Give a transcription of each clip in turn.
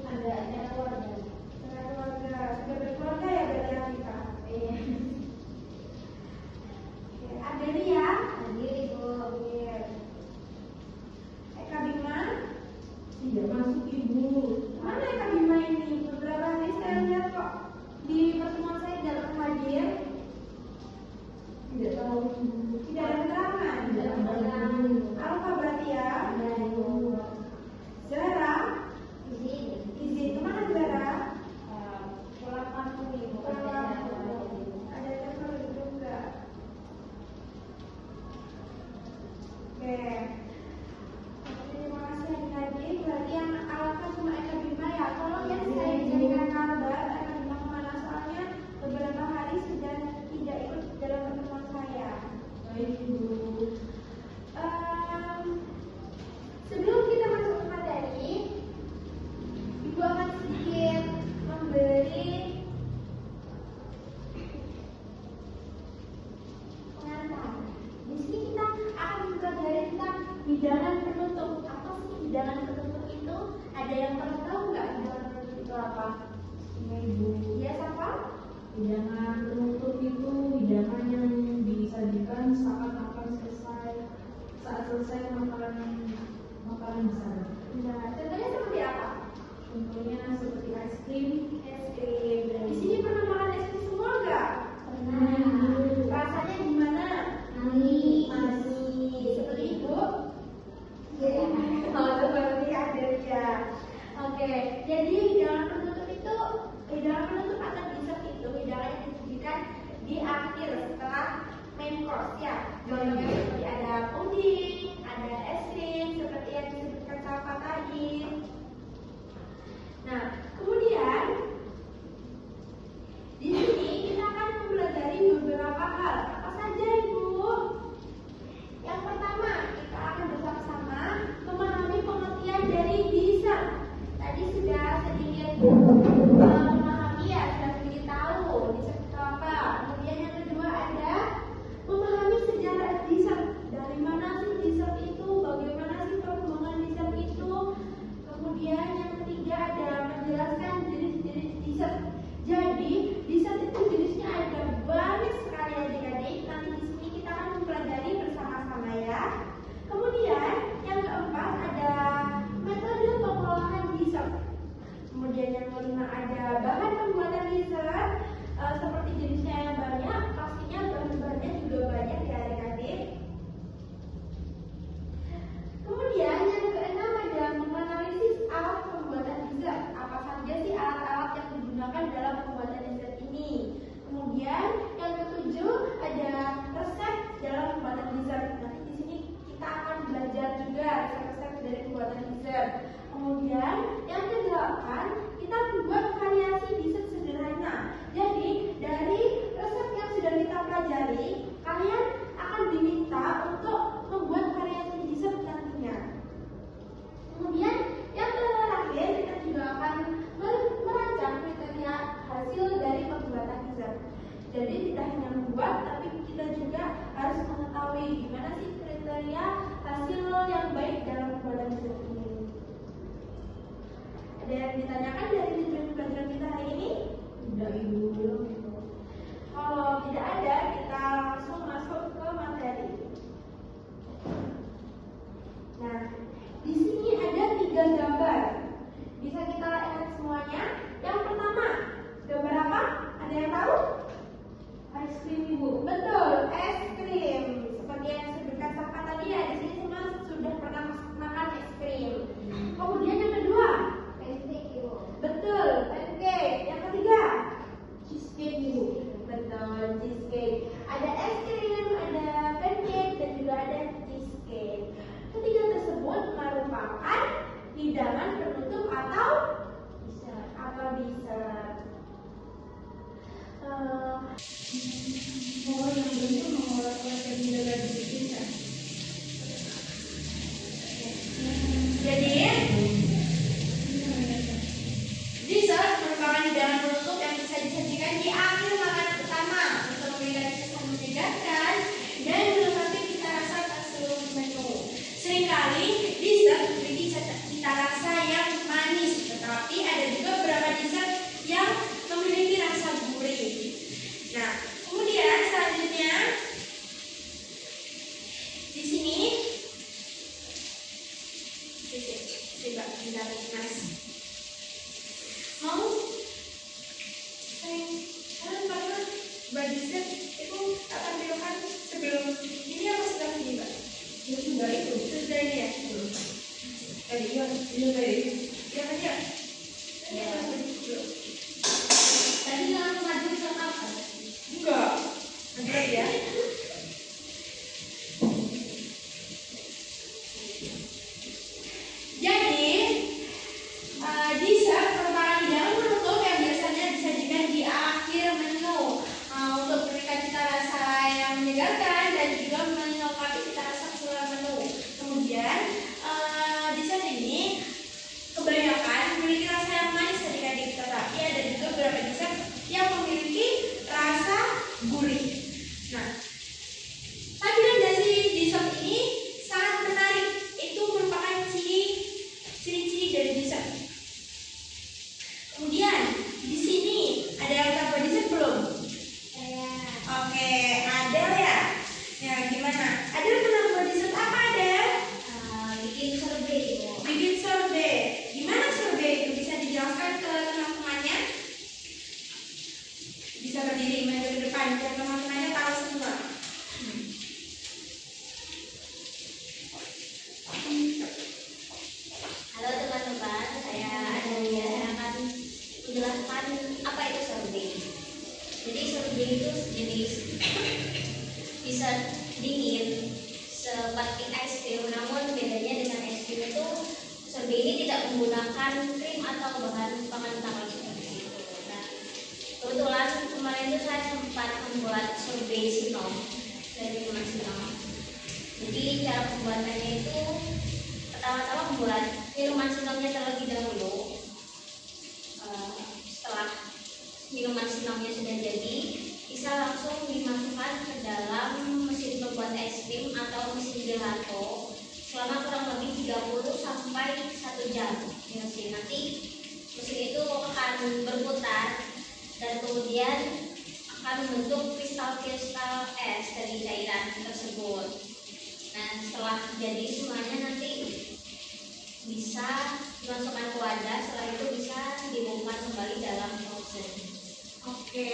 ada acara keluarga. Acara keluarga. Sudah berkeluarga ya berarti Afifah? Iya. Oke, Adelia. Hadir Ibu. Iya. Eka Bima. Tidak masuk Ibu. Mana Eka Bima ini? Beberapa hari saya lihat kok di pertemuan saya dalam hadir. Tidak tahu Ibu. Tidak ada keterangan. Tidak ada keterangan. Alfa berarti ya. Iya Ibu. Zara. Izin. Izin. Kemana Zara? Pulang kampung Ibu. Ada telepon juga. Oke. Terima kasih adik-adik. Berarti yang Alfa cuma Eka Bima ya. Tolong ya saya jadikan kabar Eka Bima kemana, soalnya beberapa hari sudah tidak ikut dalam pertemuan saya. Baik Ibu. Sebelum kita masuk ke materi, Ibu akan sedikit memberi pengantar. Di sini kita akan mempelajari tentang hidangan penutup. Apa sih hidangan penutup itu? Ada yang pernah tahu nggak hidangan penutup itu apa? Iya Ibu. Iya, siapa? Hidangan penutup itu hidangan yang disajikan saat selesai makanan besar. Nah, contohnya seperti apa? Contohnya seperti es krim. Es krim. Di sini pernah makan es krim semua nggak? Pernah. Rasanya gimana? Manis. Manis. Seperti Ibu? Iya. Oh, seperti Adelia. Oke, jadi hidangan penutup atau dessert itu hidangan yang disajikan di akhir setelah main course ya. Contohnya seperti ada puding, ada es krim, seperti yang disebutkan Safa tadi. Nah, kemudian di sini kita akan mempelajari beberapa hal. Apa saja Ibu? Yang pertama, kita akan bersama-sama memahami pengertian dari dessert. Tadi sudah sedikit memahami ya, sudah sedikit tahu dessert itu apa. Kemudian yang kedua ada memahami sejarah dessert. Dari mana sih dessert itu? Bagaimana sih perkembangan dessert itu? Kemudian yang ketiga ada menjelaskan jenis-jenis dessert. Jadi dessert itu jenisnya ada banyak sekali adik-adik. Nanti di sini kita akan mempelajari bersama-sama ya. Kemudian yang keempat ada metode pengolahan dessert. Kemudian yang kelima ada bahan pembuatan dessert. Seperti jenisnya yang banyak, pastinya bahan-bahannya juga banyak ya adik-adik. Kemudian yang keenam ada menganalisis alat pembuatan dessert. Apa saja sih alat-alat yang digunakan dalam pembuatan dessert ini? Kemudian yang ketujuh ada resep dalam pembuatan dessert. Nanti di sini kita akan belajar juga resep-resep dari pembuatan dessert. Kemudian yang kedelapan kita membuat variasi dessert sederhana. Jadi dari resep yang sudah kita pelajari, kalian akan diminta untuk membuat variasi dessert nantinya. Kemudian yang terakhir kita juga akan merancang kriteria hasil dari pembuatan dessert. Jadi tidak hanya membuat, tapi kita juga harus mengetahui gimana sih kriteria hasil yang baik dalam pembuatan dessert ini. Ada yang ditanyakan dari tujuan pelajaran kita hari ini? Tidak Ibu. Kalau tidak ada, kita langsung masuk ke materi. Nah, di sini ada 3 gambar. Bisa kita lihat semuanya. Yang pertama, gambar apa? Ada yang tahu? Es krim Ibu. Betul, es krim. Seperti yang disebutkan Safa tadi ya, di sini semua sudah pernah makan es krim. Kemudian yang kedua, Pancake Ibu. betul, pancake. Yang ketiga, Cheesecake Ibu. betul, cheesecake. menjelaskan ke teman-temannya. Bisa berdiri maju ke depan biar teman-temannya tahu semua. Halo teman-teman, saya Adelia. Saya akan menjelaskan apa itu sorbet. Jadi sorbet itu jenis bisa dingin seperti es krim, namun bedanya dengan es krim itu sorbet ini tidak menggunakan krim atau bahan pengental seperti itu. Nah, kebetulan kemarin itu saya sempat membuat sorbet sinom dari minuman sinom. Jadi cara pembuatannya itu pertama-tama membuat minuman sinomnya terlebih dahulu. Setelah minuman sinomnya sudah jadi, bisa langsung dimasukkan ke dalam mesin pembuat es krim atau mesin gelato selama kurang lebih 30 sampai 1 jam di mesin. Nanti mesin itu akan berputar dan kemudian akan membentuk kristal-kristal es dari cairan tersebut. Nah, setelah jadi semuanya nanti bisa dimasukkan ke wadah, setelah itu bisa dibongkar kembali dalam frozen. Oke,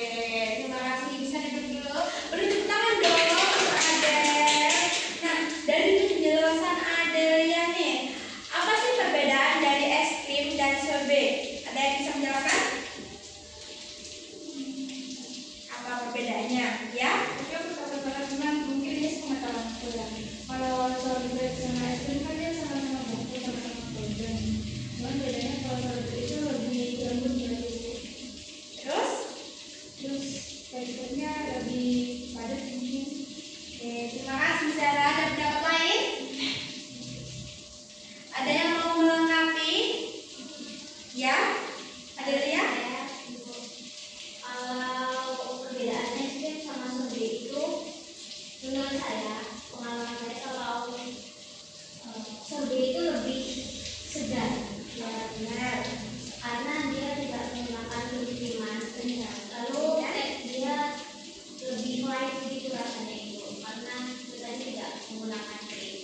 terima kasih. Bisa duduk dulu. Beri tepuk tangan dong untuk Adel. Nah, dari penjelasan Adelia nih, apa sih perbedaan dari es krim dan sorbet? Ada yang bisa menjelaskan? Apa perbedaannya? Ya? Oke, pertama-tama cuman mungkin ini pengetahuan aku ya. Kalau sorbet sama es krim kan dia sama-sama bungkus, sama-sama frozen. Cuman bedanya kalau sorbet itu lebih lembut dari Terus, teksturnya lebih padat mungkin. oke, terima kasih Sarah. Ada pendapat lain? Ada yang mau melengkapi? Ya? Adelia? Kalau perbedaan es krim sama sorbet itu, menurut saya, pengalaman saya kalau sorbet itu lebih segar, Ya, benar. karena dia tidak menggunakan krim-kriman. Lalu dia lebih light gitu rasanya itu, karena kita tidak menggunakan krim.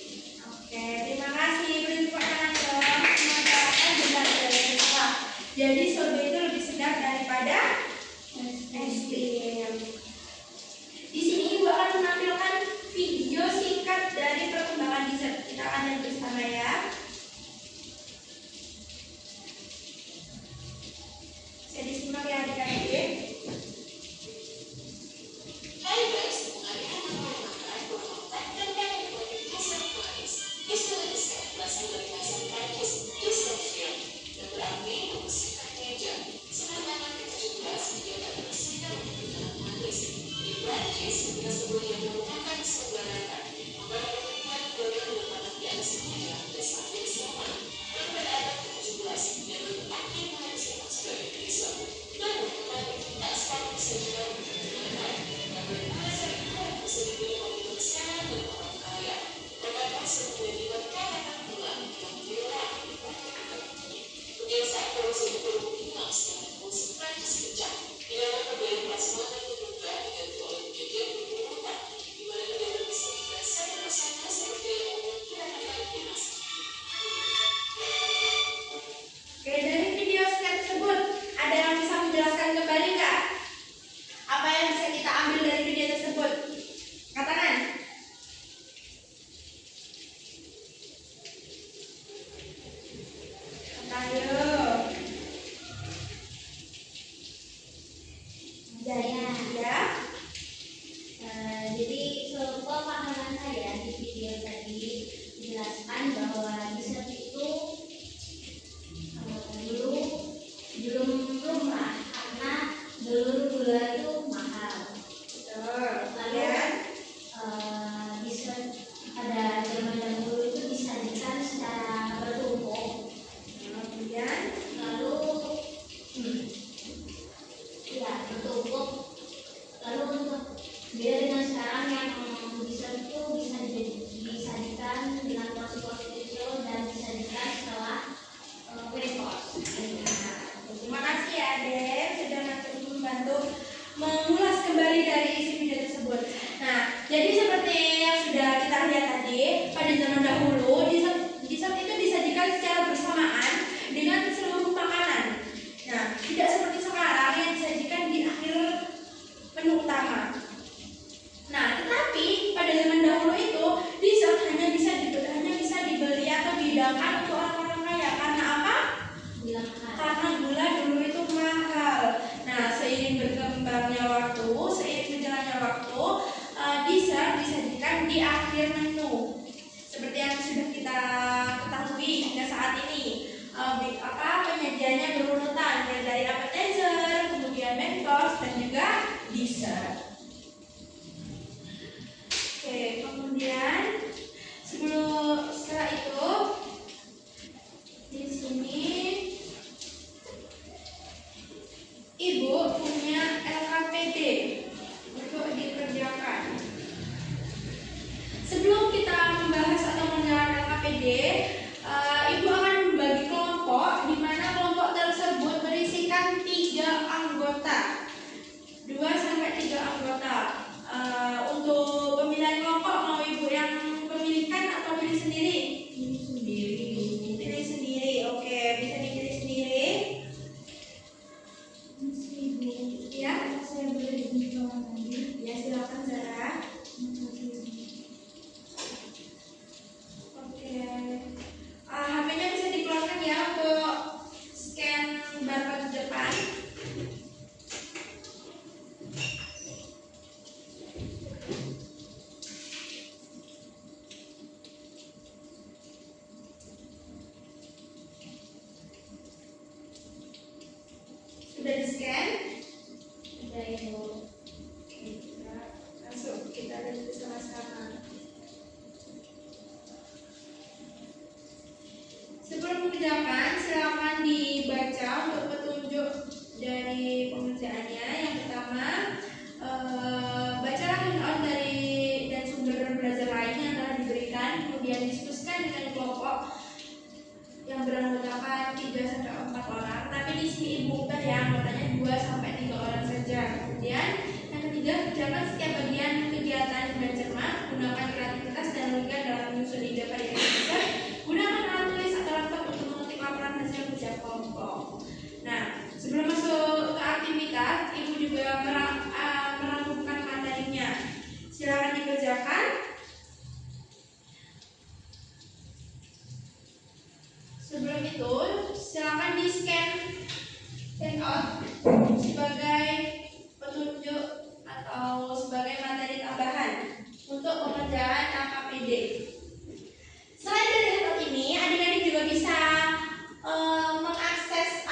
Oke, terima kasih. Beri tepuk tangan dong. Semoga benar dari salah. Jadi sorbet itu lebih segar daripada es krim. Di sini Ibu akan menampilkan video singkat dari perkembangan dessert. Kita akan lihat bersama ya. Bisa disimak ya adik-adik. Hai guys, hari ini aku mau makan berkontak dan pengen buatin dessert manis. Istilah dessert berasal dari bahasa Prancis, dessert yang berarti membersihkan meja. Sebenarnya ke-17 dia tak bersihkan untuk tanaman toast dan juga dessert. Oke, kemudian setelah itu di sini Ibu punya LKPD untuk dikerjakan. Sebelum kita membahas atau mengerjakan LKPD, Ibu akan membagi kelompok di mana kelompok tersebut berisikan 3 anggota. 2 sampai 3 anggota. Untuk pemilihan kelompok mau Ibu yang pemilihan atau pilih sendiri? Pilih sendiri. Oke, bisa dipilih sendiri. Ya, Saya boleh dibuka lagi. ya silakan Zara. Oke, HP-nya bisa dikeluarkan ya untuk scan barcode depan. Sudah di scan? Udah Ibu. Oke, langsung kita lihat bersama-sama. Sebelum mengerjakan, silakan dibaca untuk petunjuk dari pengerjaannya. Yang pertama, bacalah rundown dari dan sumber belajar lain yang telah diberikan, kemudian diskusikan dengan kelompok yang beranggotakan 3 sampai 4 orang. Tapi di sini Ibu ubah ya, anggotanya 2 sampai 3 orang saja. Kemudian yang ketiga, kerjakan setiap bagian kegiatan dengan cermat, gunakan kreativitas dan logika dalam menyusun ide pada Indonesia. Gunakan alat tulis atau laptop untuk mengetik laporan hasil kerja kelompok. Nah, sebelum masuk ke aktivitas, Ibu juga merangkumkan materinya. Silakan dikerjakan. Sebelum itu, silakan di-scan handout sebagai petunjuk atau sebagai materi tambahan untuk pengerjaan LKPD. Selain dari handout ini, adik-adik juga bisa mengakses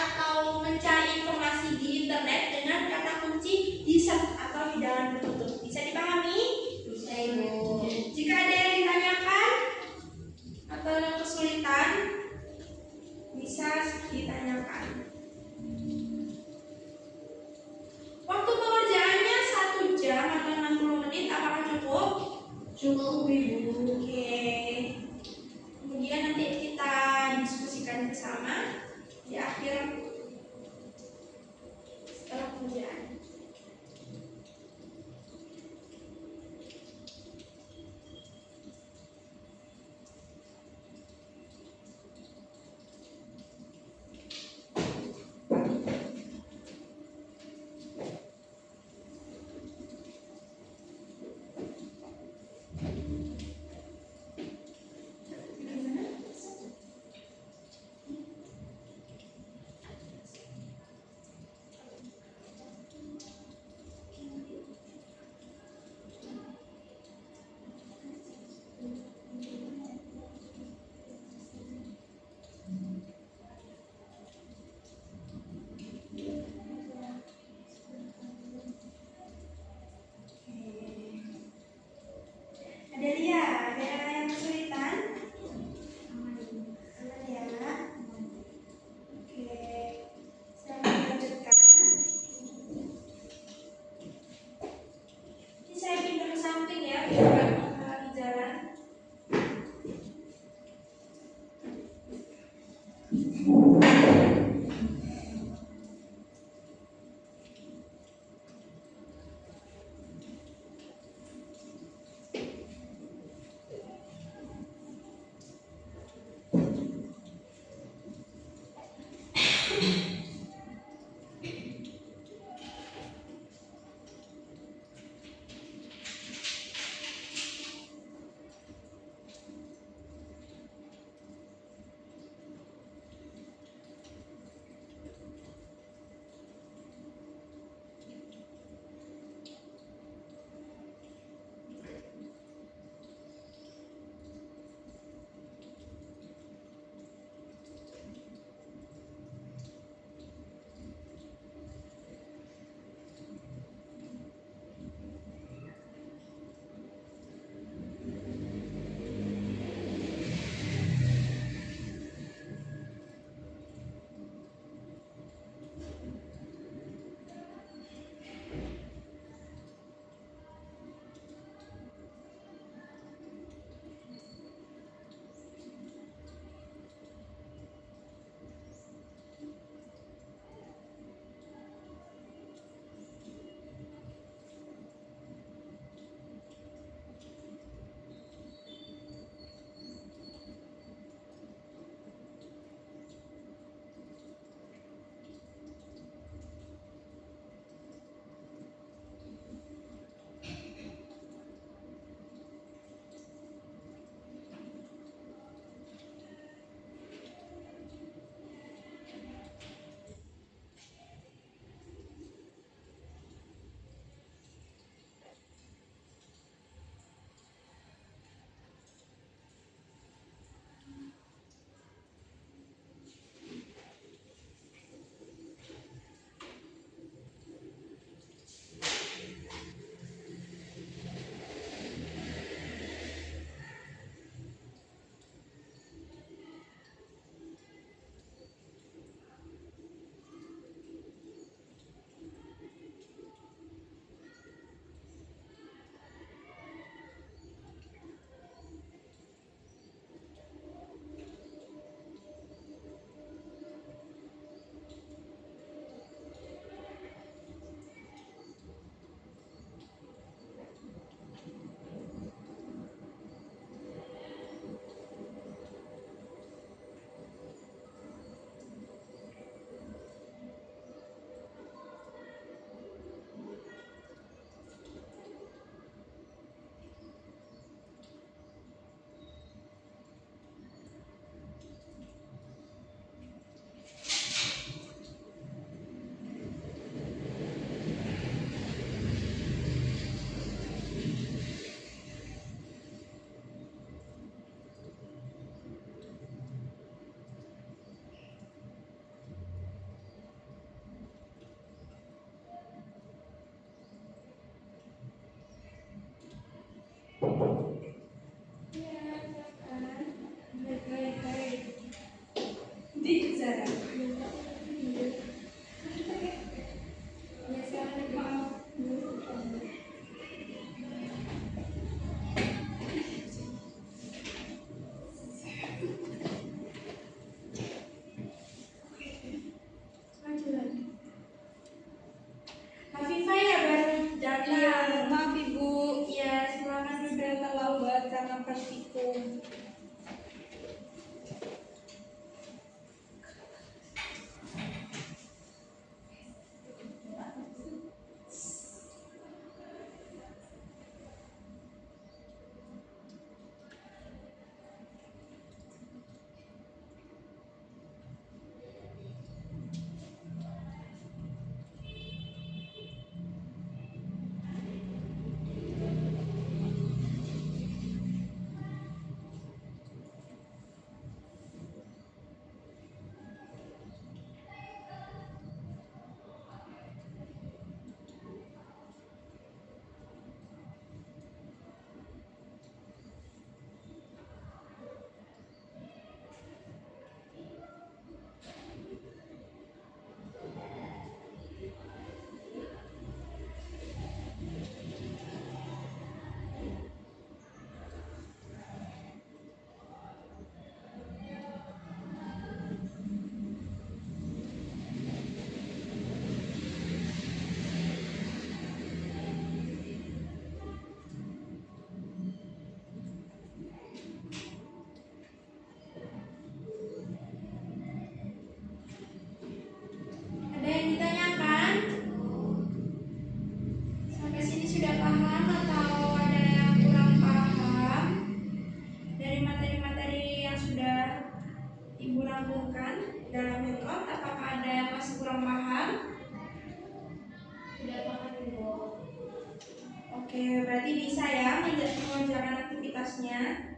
kertasnya.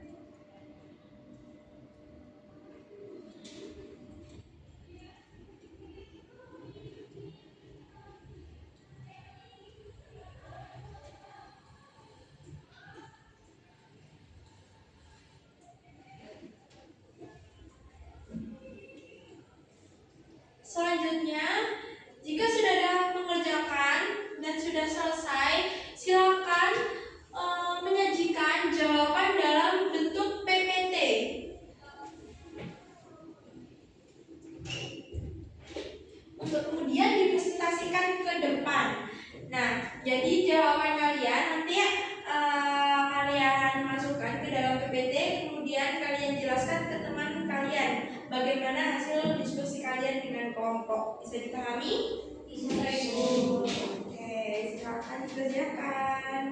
Selanjutnya, jika sudah mengerjakan dan sudah selesai, silakan menyajikan jawaban dalam bentuk PPT. Untuk kemudian dipresentasikan ke depan. Nah, jadi jawaban kalian nanti kalian masukkan ke dalam PPT, kemudian kalian jelaskan ke teman kalian bagaimana hasil diskusi kalian dengan kelompok. Bisa dipahami? Bisa, Ibu. Oke, silakan dikerjakan.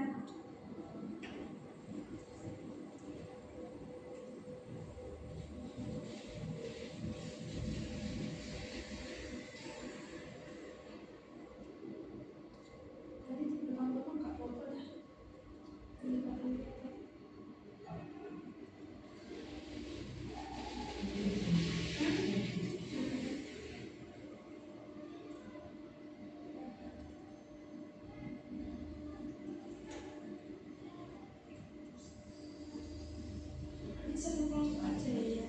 Satu kelompok aja ya.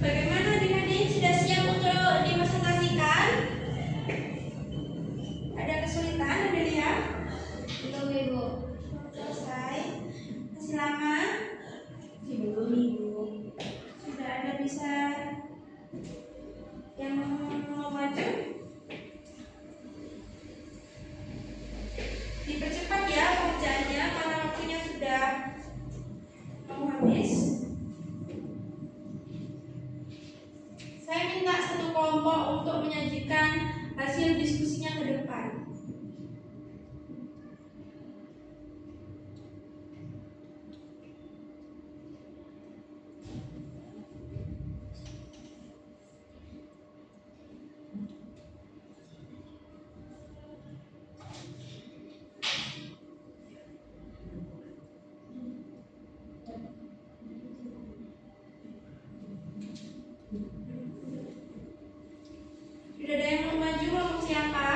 Bagaimana adik-adik, sudah siap untuk dipresentasikan? Ada kesulitan, Adelia? Belum, Ibu. Selesai. Masih lama? Belum, Ibu. Sudah ada bisa yang mau maju? Dipercepat ya pengerjaannya karena waktunya sudah mau habis. Saya minta satu kelompok untuk menyajikan hasil diskusinya ke depan. Sudah ada yang mau maju, kelompok siapa?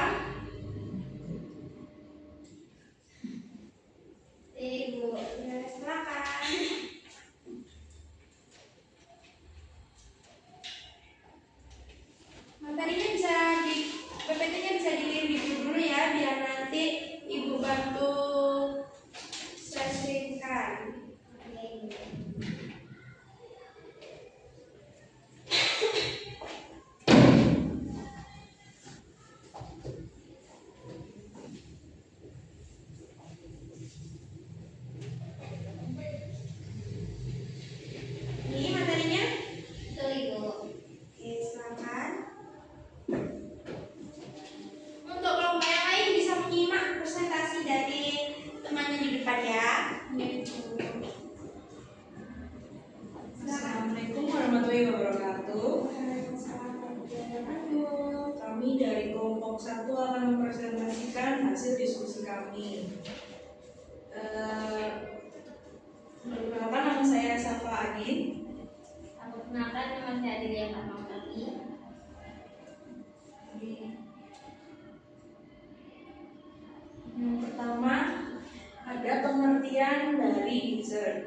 lain. Aku kenalkan nama saya Adelia Fatmawati. Yang pertama ada pengertian dari dessert.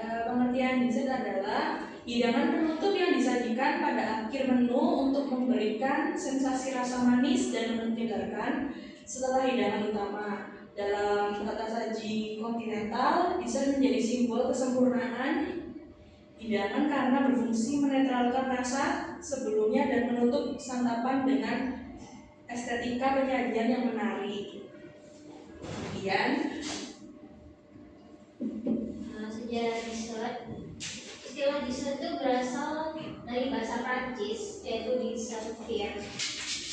Pengertian dessert adalah hidangan penutup yang disajikan pada akhir menu untuk memberikan sensasi rasa manis dan menyegarkan setelah hidangan utama. Dalam tata saji kontinental, dessert menjadi simbol kesempurnaan hidangan karena berfungsi menetralkan rasa sebelumnya dan menutup santapan dengan estetika penyajian yang menarik. Kemudian Sejarah dessert. Istilah dessert itu berasal dari bahasa Prancis, yaitu disservir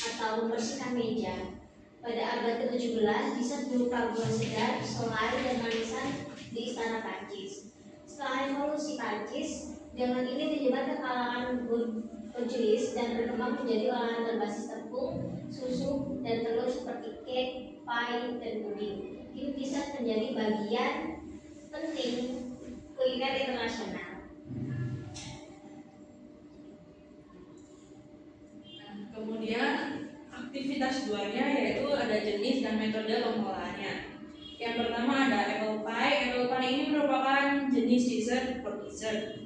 atau membersihkan meja. Pada abad ke-17, dessert berupa buah segar, selai, dan manisan di istana Prancis. Setelah revolusi Prancis, hidangan ini menyebar ke kalangan bourgeois dan berkembang menjadi olahan berbasis tepung, susu, dan telur seperti cake, pie, dan puding. Kini dessert menjadi bagian penting kuliner internasional. kemudian aktivitas duanya yaitu ada jenis dan metode pengolahannya. Yang pertama ada apple pie. Apple pie ini merupakan jenis dessert for dessert.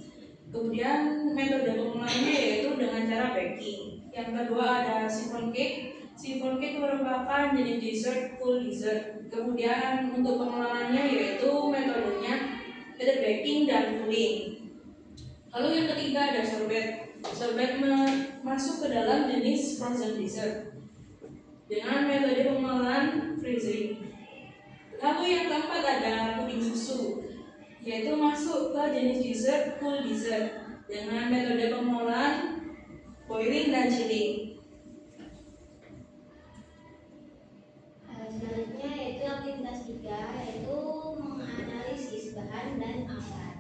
Kemudian metode pengolahannya yaitu dengan cara baking. Yang kedua ada chiffon cake. Chiffon cake merupakan jenis dessert full dessert. Kemudian untuk pengolahannya yaitu metode baking dan cooling. Lalu yang ketiga ada sorbet. Sorbet masuk ke dalam jenis frozen dessert dengan metode pengolahan freezing. Lalu yang keempat ada puding susu, yaitu masuk ke jenis dessert full dessert dengan metode pengolahan boiling dan chilling. Selanjutnya yaitu aktivitas 3, yaitu menganalisis bahan dan alat.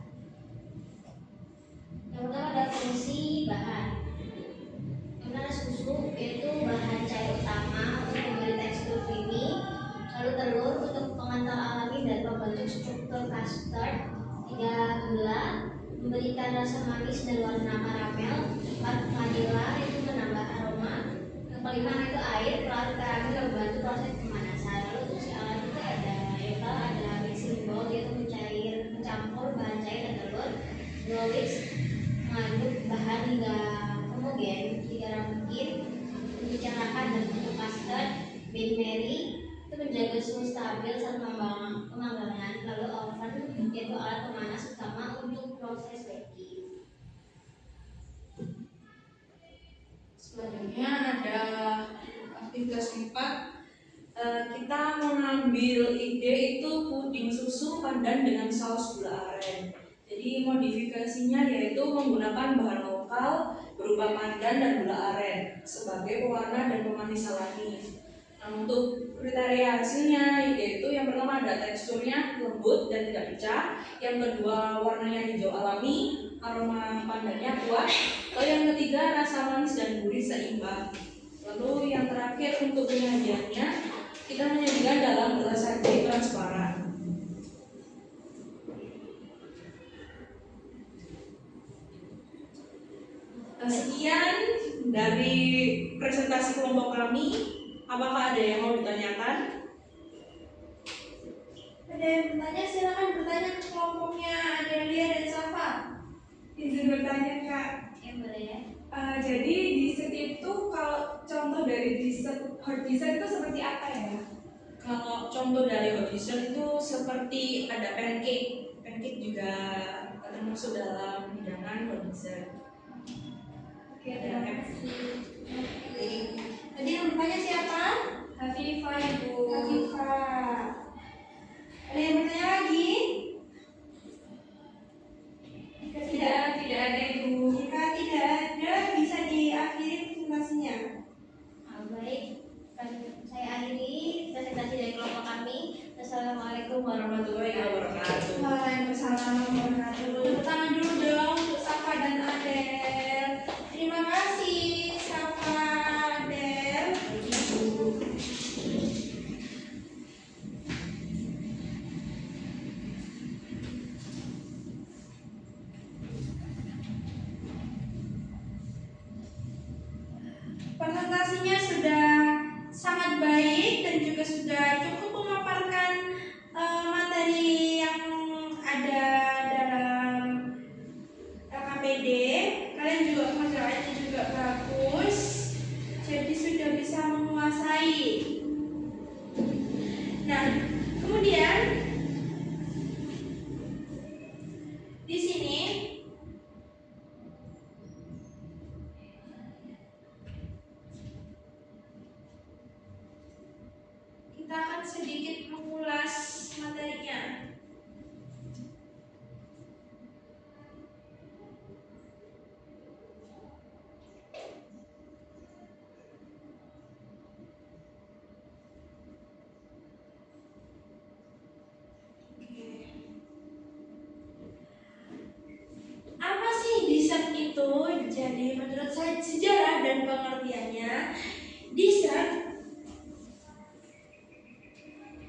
Yang pertama ada fungsi bahan. Yang pertama susu, yaitu bahan cair utama untuk memberi tekstur creamy. Lalu telur untuk pengental alami dan membentuk struktur custard. 3 gula, memberikan rasa manis dan warna karamel. 4 vanila, itu menambah aroma. Yang kelima itu air, pelarut karamel yang membantu proses pemanasan. Lalu fungsi alat itu ada mixing bowl, yaitu mencampur bahan cair dan telur. Whisk, mengaduk bahan hingga homogen. 3 ramekin, mencerahkan dan bentuk custard. Bain Marie, itu menjaga suhu stabil saat pemanggangan. Lalu oven, yaitu alat pemanas utama untuk proses baking. Selanjutnya ada aktivitas 4. Kita mengambil ide itu puding susu pandan dengan saus gula aren. Jadi modifikasinya yaitu menggunakan bahan lokal berupa pandan dan gula aren sebagai pewarna dan pemanis alami. Nah, untuk kriteria hasilnya yaitu yang pertama ada teksturnya lembut dan tidak pecah. Yang kedua warnanya hijau alami, aroma pandannya kuat. Lalu yang ketiga rasa manis dan gurih seimbang. Lalu yang terakhir untuk penyajiannya kita menyajikan dalam gelas saji transparan. Sekian dari presentasi kelompok kami. Apakah ada yang mau ditanyakan? Ada yang bertanya, silakan bertanya ke kelompoknya Adelia dan Safa. Izin bertanya Kak. Ya boleh ya. Jadi dessert itu kalau contoh dari hot dessert itu seperti apa ya? Kalau contoh dari hot dessert itu seperti ada pancake. Pancake juga termasuk dalam hidangan hot dessert. Oke, terima kasih. Tadi yang bertanya siapa? Hafifah Ibu. Hafifah. Ada yang bertanya lagi? Tidak ada Ibu. Jika tidak ada, bisa diakhiri presentasinya. Baik, saya akhiri presentasi dari kelompok kami. Assalamualaikum warahmatullahi wabarakatuh. Waalaikumsalam warahmatullahi wabarakatuh. Tepuk tangan dulu dong untuk Safa dan Adel. Terima kasih Safa, Adel. presentasinya sudah sangat baik dan juga sudah cukup memaparkan materi yang ada dalam LKPD. Kalian juga pengerjaannya juga bagus, jadi sudah bisa menguasai. Nah, kemudian di sini kita akan sedikit mengulas materinya. Apa sih dessert itu? Jadi menurut saya sejarah dan pengertiannya, dessert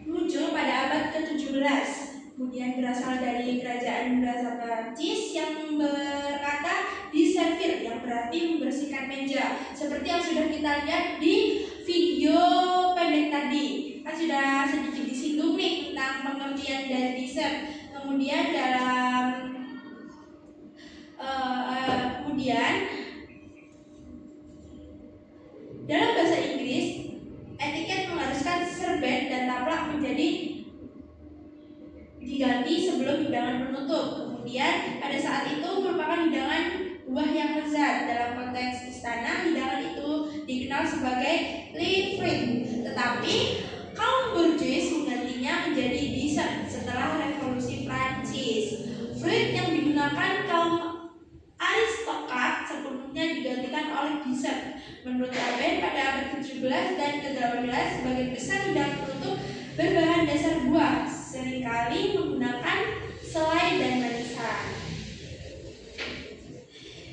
muncul pada abad ke-17. Kemudian berasal dari kerajaan bahasa Prancis yang berkata disservir, yang berarti membersihkan meja. Seperti yang sudah kita lihat di video pendek tadi. Kan sudah sedikit disinggung nih tentang pengertian dari dessert. Kemudian dalam bahasa Inggris, etiket mengharuskan serbet dan taplak menjadi diganti sebelum hidangan penutup. Kemudian pada saat itu merupakan hidangan buah yang lezat. Dalam konteks istana, hidangan itu dikenal sebagai le fruit. Tetapi kaum bourgeois menggantinya menjadi dessert setelah revolusi Prancis. Fruit yang digunakan kaum aristokrat sepenuhnya digantikan oleh dessert. Menurut Raben, pada abad ke-17 dan ke-18, sebagian besar hidangan penutup berbahan dasar buah, seringkali menggunakan selai dan manisan.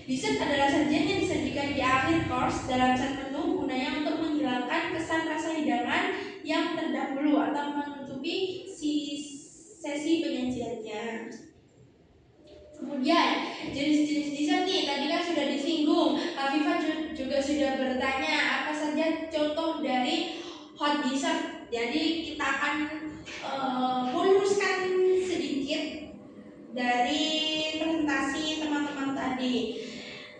Dessert adalah sajian yang disajikan di akhir course dalam set menu, gunanya untuk menghilangkan kesan rasa hidangan yang terdahulu atau menutupi sesi penyajiannya. Kemudian jenis-jenis dessert nih, tadi kan sudah disinggung. Afifah juga sudah bertanya apa saja contoh dari hot dessert. Jadi kita akan meluruskan sedikit dari presentasi teman-teman tadi.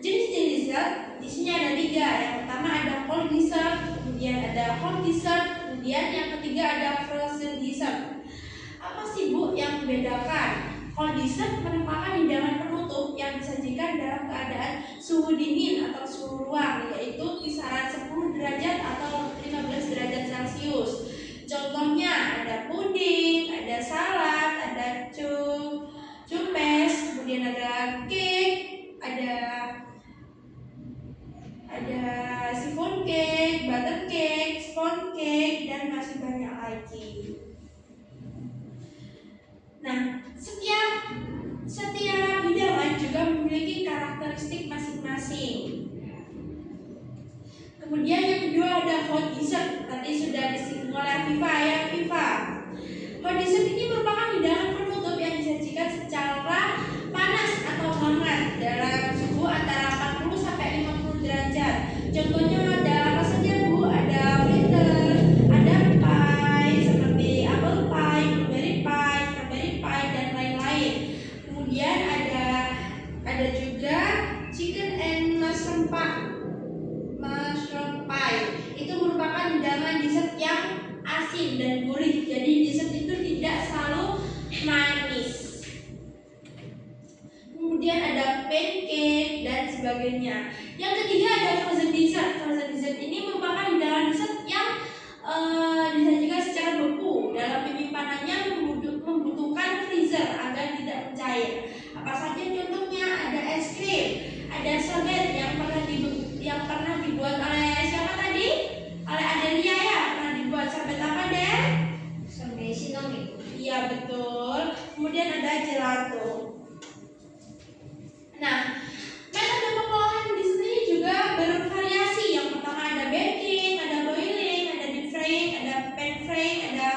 Jenis-jenis dessert di sini ada 3. Yang pertama ada cold dessert, kemudian ada hot dessert, kemudian yang ketiga ada frozen dessert. Apa sih Bu yang membedakan? Cold dessert merupakan hidangan penutup yang disajikan dalam keadaan suhu dingin atau suhu ruang, yaitu kisaran 10 derajat atau 15 derajat Celcius. Contohnya ada puding, ada salad, ada cupes, kemudian ada cake, ada chiffon cake, butter cake, sponge cake, dan masih banyak lagi. Nah, setiap hidangan juga memiliki karakteristik masing-masing. Kemudian yang kedua ada hot dessert. Tadi sudah disinggung oleh Afifah. Hot dessert ini merupakan hidangan penutup yang disajikan secara panas atau hangat dalam suhu antara 40 sampai 50 derajat. Contohnya ada apa saja Bu? Ada fritter, ada pie seperti apple pie, blueberry pie, strawberry pie, dan lain-lain. Kemudian ada juga chicken and mushroom pie. Itu merupakan hidangan dessert yang asin dan gurih. Jadi dessert itu tidak selalu manis. Kemudian ada pancake dan sebagainya. Yang ketiga ada frozen dessert. Frozen dessert ini merupakan hidangan dessert yang disajikan secara beku. Dalam penyimpanannya membutuhkan freezer agar tidak mencair. Apa saja contohnya? Ada es krim, ada sorbet yang pernah dibuat oleh siapa tadi? Oleh Adelia ya. Pernah dibuat sorbet apa deh? Sorbet cinnamon. Iya betul. Kemudian ada gelato. Nah, metode pengolahan di sini juga bervariasi. Yang pertama ada baking, ada boiling, ada deep frying, ada pan frying, ada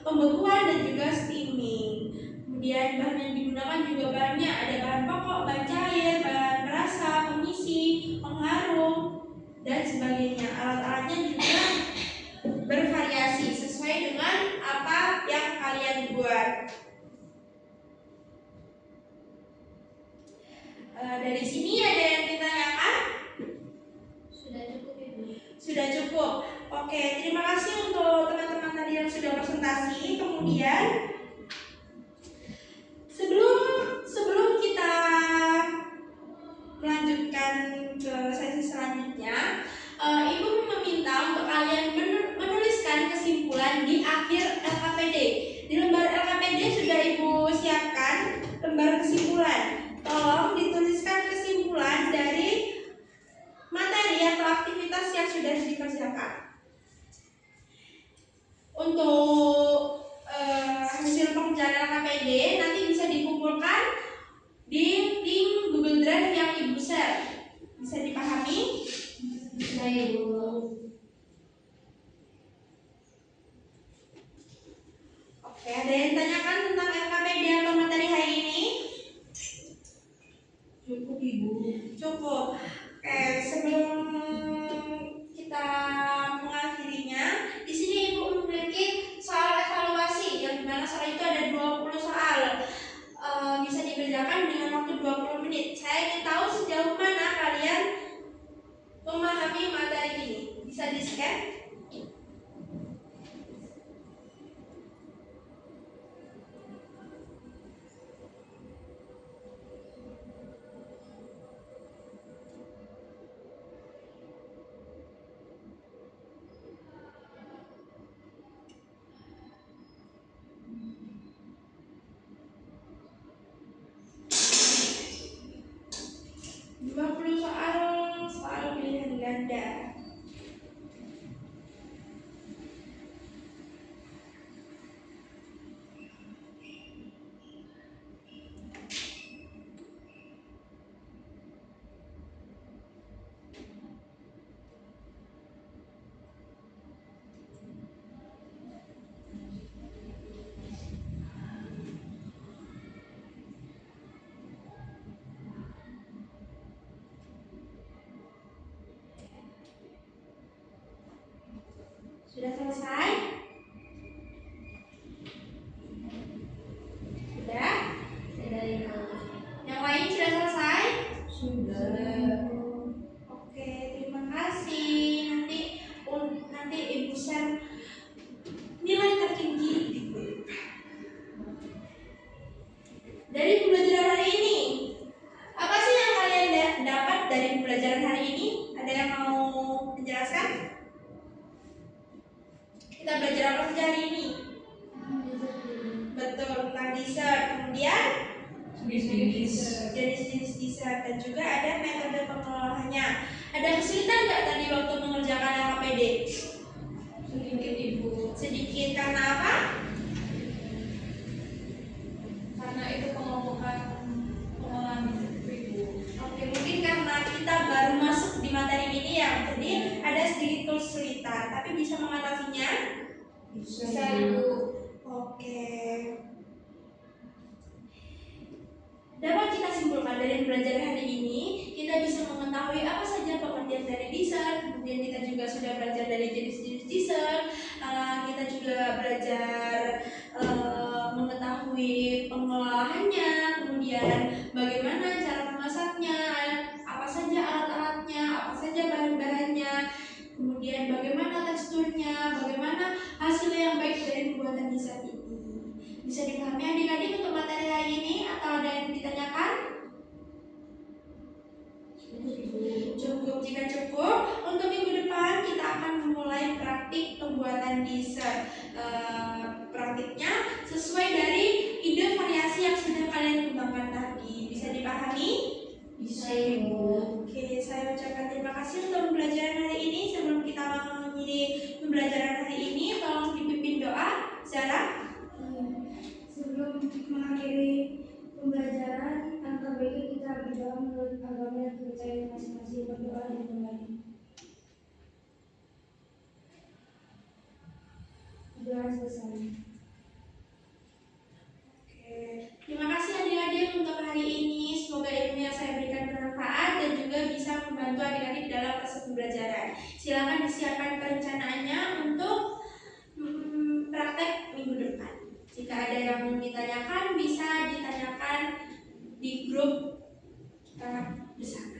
pembekuan dan juga steaming. Kemudian bahan yang digunakan juga banyak. Ada bahan pokok, bahan cair, bahan perasa, pengisi, pengharum. dan sebagainya. Alat-alatnya juga bervariasi sesuai dengan apa yang kalian buat. Dari sini ada yang ditanyakan? Sudah cukup Ibu. Sudah cukup. Oke, terima kasih untuk teman-teman tadi yang sudah presentasi. Kemudian sebelum kita melanjutkan ke sesi selanjutnya, Ibu meminta untuk kalian menuliskan kesimpulan di akhir LKPD. Di lembar LKPD sudah Ibu siapkan lembar kesimpulan. Tolong dituliskan kesimpulan dari materi atau aktivitas yang sudah dikerjakan. Untuk hasil pengerjaan LKPD nanti bisa dikumpulkan di link Google Drive yang Ibu share. Bisa dipahami? Bisa Ibu. Oke, ada yang tanyakan tentang LKPD atau materi hari ini? Cukup Ibu. Cukup. Oke, sebelum kita mengakhirinya, di sini Ibu memiliki soal evaluasi yang dimana soal itu ada 20 soal. Bisa dikerjakan dengan waktu 20 menit. Saya ingin tahu sejauh mana kalian memahami materi ini. Bisa di-scan? Soal pilihan ganda. Sudah selesai? Sudah? Sudah Ibu. Yang lain sudah selesai? Sudah. Oke, terima kasih. Nanti Ibu share nilai tertinggi dari pembelajaran hari ini. Apa sih yang kalian dapat dari pembelajaran hari ini? Ada yang mau menjelaskan? Kita belajar apa saja hari ini? Betul, tentang dessert. Kemudian jenis-jenis dessert dan juga ada metode pengolahannya. Ada kesulitan nggak tadi waktu mengerjakan LKPD? Sedikit Ibu. Sedikit, karena apa? Karena itu pengolahan Ibu. Oke, mungkin karena kita baru masuk di materi ini ya, jadi ada sedikit kesulitan, tapi bisa mengatasinya. Bisa Ibu. Oke. Dapat kita simpulkan dari pembelajaran hari ini, kita bisa mengetahui apa saja pengertian dari dessert, kemudian kita juga sudah belajar dari jenis-jenis dessert, kita juga belajar mengetahui pengolahannya, kemudian bagaimana cara memasaknya, apa saja alat-alatnya, apa saja bahan-bahannya, kemudian bagaimana teksturnya, bagaimana hasil yang baik dari pembuatan dessert ini. Bisa dipahami adik-adik untuk materi hari ini atau ada yang ditanyakan? Cukup. Jika cukup, untuk minggu depan kita akan memulai praktik pembuatan dessert. Praktiknya sesuai dari ide variasi yang sudah kalian kembangkan tadi. Bisa dipahami? Bisa Ibu. Oke, saya ucapkan terima kasih untuk pembelajaran hari ini. Sebelum kita mengakhiri pembelajaran hari ini, tolong dipimpin doa. Zara? Sebelum mengakhiri pembelajaran, angka baiknya kita berdoa menurut agama yang dipercaya masing-masing, berdoa dan kembali. Doa selesai. Oke, terima kasih adik-adik untuk hari ini. Semoga ilmu yang saya berikan bermanfaat dan juga bisa membantu adik-adik dalam proses pembelajaran. Silakan disiapkan perencanaannya untuk praktek minggu depan. Jika ada yang ditanyakan, bisa ditanyakan di grup kita bersama.